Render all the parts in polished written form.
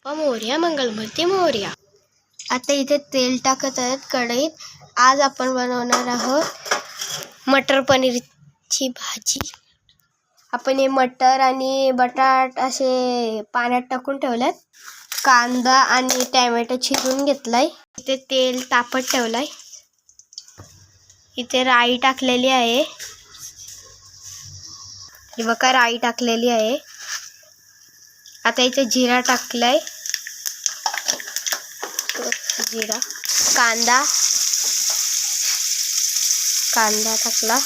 मोरया मंगलमूर्ती मोरया. आता इथे तेल टाकत आहेत कढईत. आज आपण बनवणार आहोत मटर पनीरची भाजी. आपण हे मटर आणि बटाट असे पाण्यात टाकून ठेवलेत. कांदा आणि टोमॅटो चिरून घेतलाय. इथे तेल तापत ठेवलाय. इथे राई टाकलेली आहे. हे बघा राई टाकलेली आहे. आता इथे जिरा टाकलाय. जिरा, कांदा टाकला.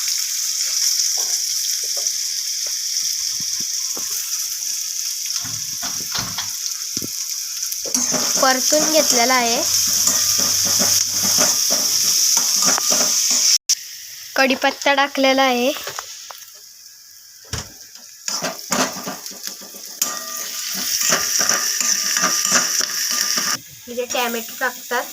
परतून घेतलेला आहे. कढीपत्ता टाकलेला आहे. इथे टोमॅटो टाकतात.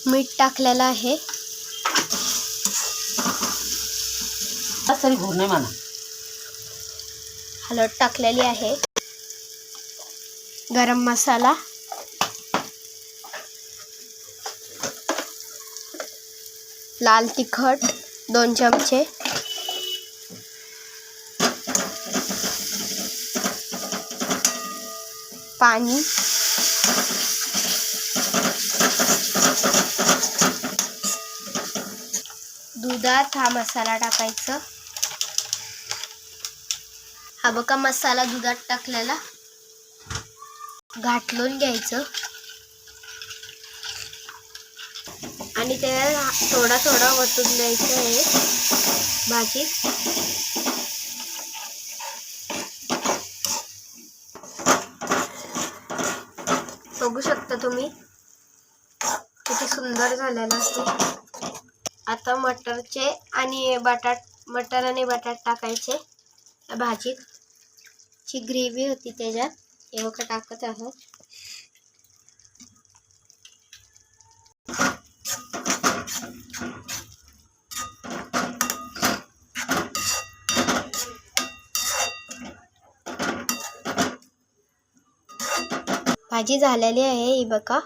मीठ टाकलेलं आहे. हळद टाकलेली आहे. गरम मसाला, लाल तिखट 2 चमचे, पाणी, दुधात हा मसाला टाकायचा. हा बघा मसाला दुधात टाकलेला घाटलून घ्यायचं आणि ते थोडा थोडा वतून द्यायचं आहे भाजीत. बघू शकता तुम्ही किती सुंदर झालेला असतो. आता मटर आणि बटाट टाकायचे भाजीत. ची ग्रेव्ही होती त्याच्यात. हे बघा टाकत आहोत. भाजी झालेली आहे ही बघा.